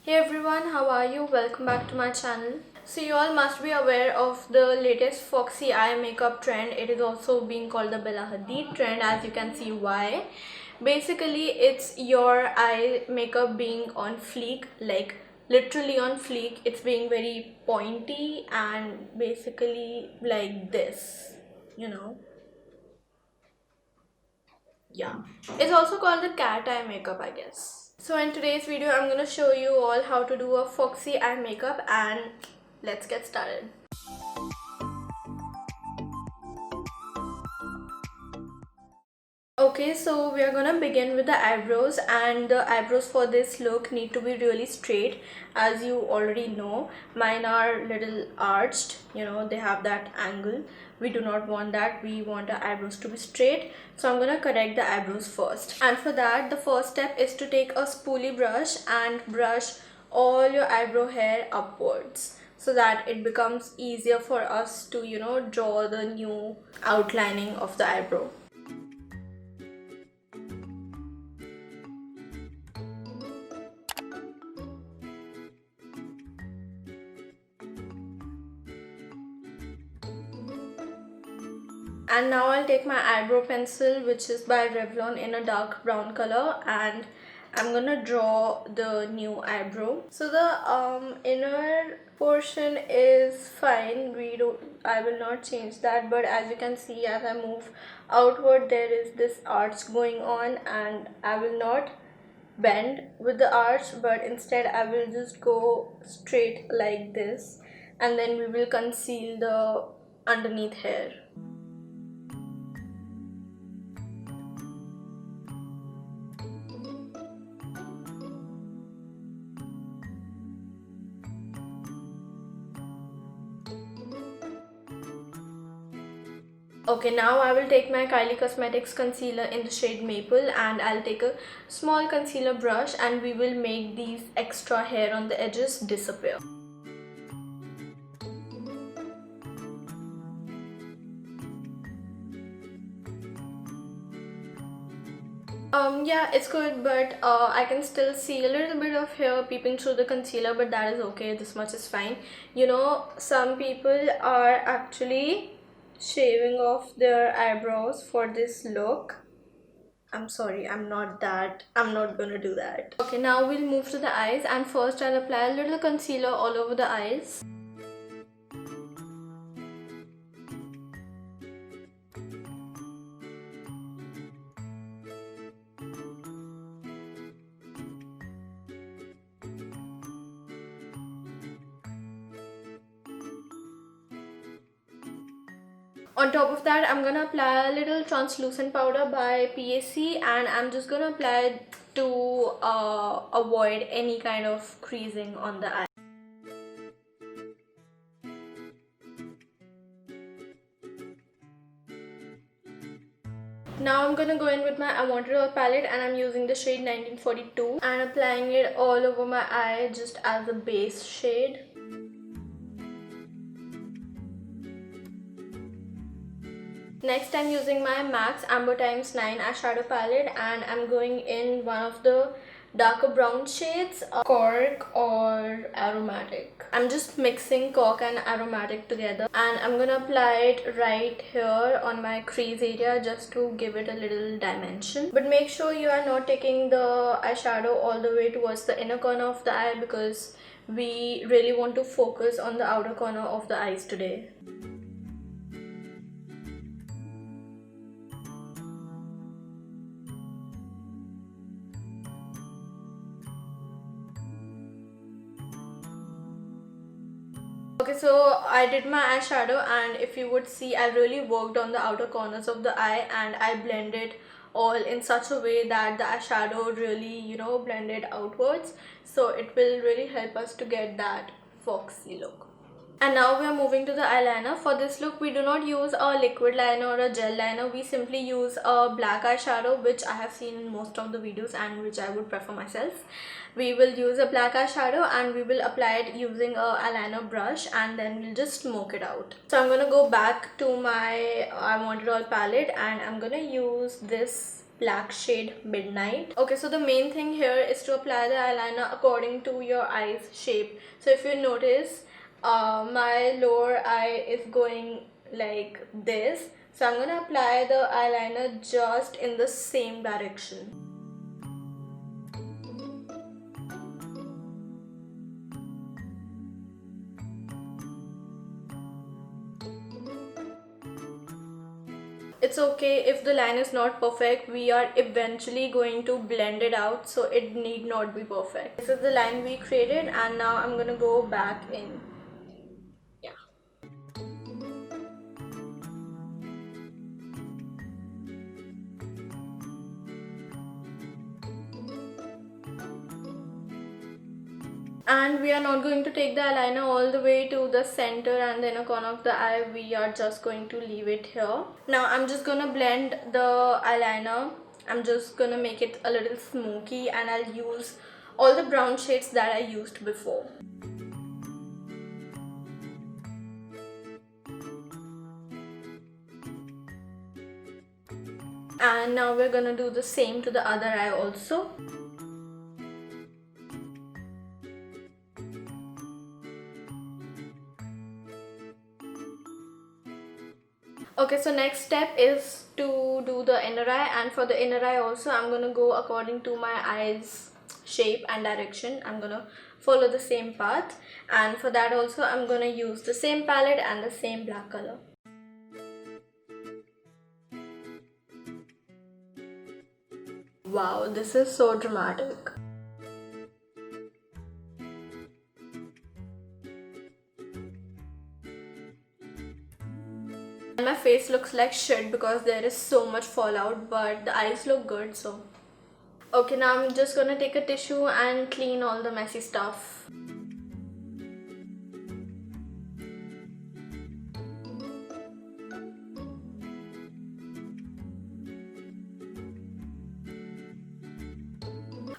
Hey everyone, how are you? Welcome back to my channel. So you all must be aware of the latest Foxy Eye makeup trend. It is also being called the Bella Hadid trend, as you can see why. Basically, it's your eye makeup being on fleek, like literally on fleek. It's being very pointy and basically like this, you know. Yeah, it's also called the cat eye makeup, I guess. So in today's video I'm gonna show you all how to do a foxy eye makeup, and let's get started. Okay, so we are gonna begin with the eyebrows, and the eyebrows for this look need to be really straight. As you already know, mine are little arched, they have that angle. We do not want that. We want our eyebrows to be straight, so I'm gonna correct the eyebrows first. And for that, the first step is to take a spoolie brush and brush all your eyebrow hair upwards, so that it becomes easier for us to draw the new outlining of the eyebrow. And now I'll take my eyebrow pencil, which is by Revlon, in a dark brown color, and I'm gonna draw the new eyebrow. So the inner portion is fine. I will not change that, but as you can see, as I move outward, there is this arch going on, and I will not bend with the arch, but instead I will just go straight like this, and then we will conceal the underneath hair. Okay, now I will take my Kylie Cosmetics concealer in the shade Maple, and I'll take a small concealer brush, and we will make these extra hair on the edges disappear. Yeah, it's good, but I can still see a little bit of hair peeping through the concealer, but that is okay. This much is fine. Some people are actually shaving off their eyebrows for this look. I'm sorry, I'm not gonna do that. Okay, now we'll move to the eyes, and first I'll apply a little concealer all over the eyes. On top of that, I'm gonna apply a little translucent powder by PAC, and I'm just gonna apply it to avoid any kind of creasing on the eye. Now I'm gonna go in with my I Want It All palette, and I'm using the shade 1942 and applying it all over my eye just as a base shade. Next, I'm using my MAC's Amber Times 9 eyeshadow palette, and I'm going in one of the darker brown shades, Cork or Aromatic. I'm just mixing Cork and Aromatic together, and I'm gonna apply it right here on my crease area just to give it a little dimension. But make sure you are not taking the eyeshadow all the way towards the inner corner of the eye, because we really want to focus on the outer corner of the eyes today. Okay, so I did my eyeshadow, and if you would see, I really worked on the outer corners of the eye, and I blended all in such a way that the eyeshadow really blended outwards, so it will really help us to get that foxy look. And now we are moving to the eyeliner. For this look, we do not use a liquid liner or a gel liner. We simply use a black eyeshadow, which I have seen in most of the videos and which I would prefer myself. We will use a black eyeshadow, and we will apply it using a eyeliner brush, and then we'll just smoke it out. So I'm gonna go back to my I Want It All palette, and I'm gonna use this black shade Midnight. Okay, so the main thing here is to apply the eyeliner according to your eyes shape. So if you notice, my lower eye is going like this, so I'm gonna apply the eyeliner just in the same direction. It's okay if the line is not perfect. We are eventually going to blend it out, so it need not be perfect. This is the line we created, and now I'm gonna go back in. Yeah. And we are not going to take the eyeliner all the way to the center and the inner corner of the eye. We are just going to leave it here. Now I'm just gonna blend the eyeliner. I'm just gonna make it a little smoky, and I'll use all the brown shades that I used before. And now we're gonna do the same to the other eye also. Okay, so next step is to do the inner eye, and for the inner eye also I'm gonna go according to my eyes shape and direction. I'm gonna follow the same path, and for that also I'm gonna use the same palette and the same black color. Wow, this is so dramatic. My face looks like shit because there is so much fallout, but the eyes look good, so. Okay, now I'm just gonna take a tissue and clean all the messy stuff.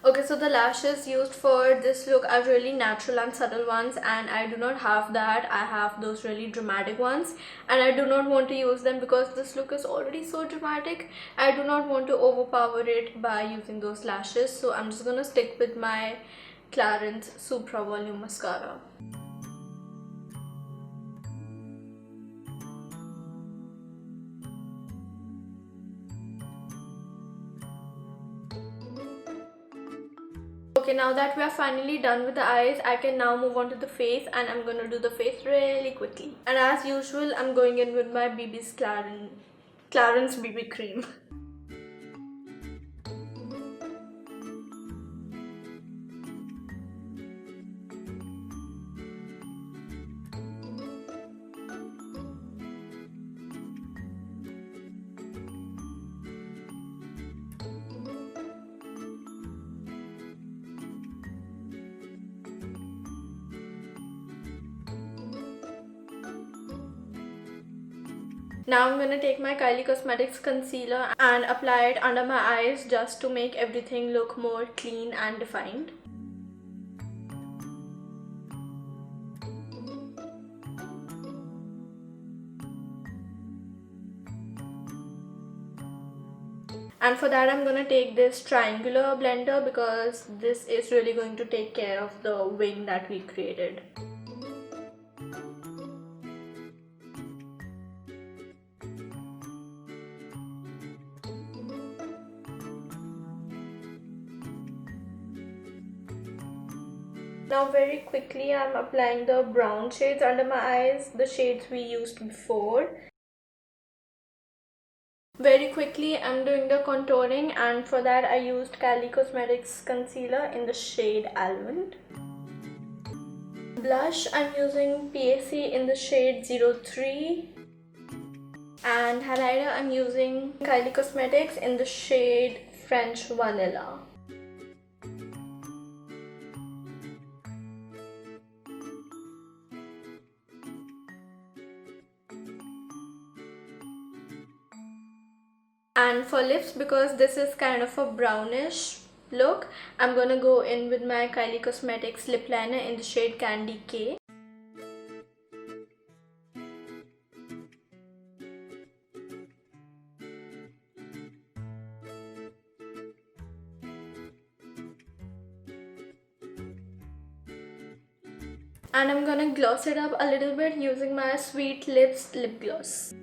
Okay, so the lashes used for this look are really natural and subtle ones, and I do not have that. I have those really dramatic ones, and I do not want to use them because this look is already so dramatic. I do not want to overpower it by using those lashes, so I'm just gonna stick with my Clarins Supra Volume Mascara. Okay, now that we are finally done with the eyes, I can now move on to the face, and I'm gonna do the face really quickly. And as usual, I'm going in with my Clarins BB cream. Now I'm gonna take my Kylie Cosmetics concealer and apply it under my eyes just to make everything look more clean and defined. And for that I'm gonna take this triangular blender because this is really going to take care of the wing that we created. Now very quickly I'm applying the brown shades under my eyes, the shades we used before. Very quickly I'm doing the contouring, and for that I used Kylie Cosmetics concealer in the shade Almond. Blush I'm using PAC in the shade 03. And highlighter I'm using Kylie Cosmetics in the shade French Vanilla. And for lips, because this is kind of a brownish look, I'm gonna go in with my Kylie Cosmetics lip liner in the shade Candy K. And I'm gonna gloss it up a little bit using my Sweet Lips lip gloss.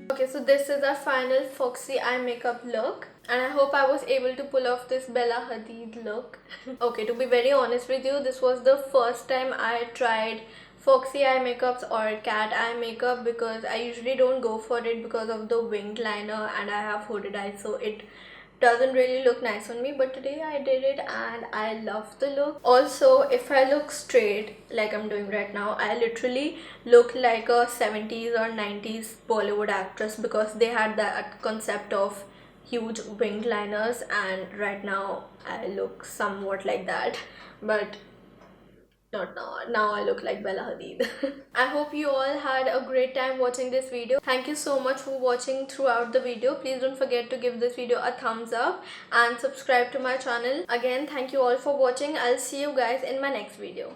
Okay, so this is our final Foxy Eye makeup look, and I hope I was able to pull off this Bella Hadid look. Okay, to be very honest with you, this was the first time I tried Foxy Eye makeups or cat eye makeup, because I usually don't go for it because of the winged liner and I have hooded eyes, so it doesn't really look nice on me. But today I did it and I love the look. Also, if I look straight like I'm doing right now, I literally look like a 70s or 90s Bollywood actress, because they had that concept of huge winged liners, and right now I look somewhat like that, but not now. Now I look like Bella Hadid. I hope you all had a great time watching this video. Thank you so much for watching throughout the video. Please don't forget to give this video a thumbs up and subscribe to my channel. Again, thank you all for watching. I'll see you guys in my next video.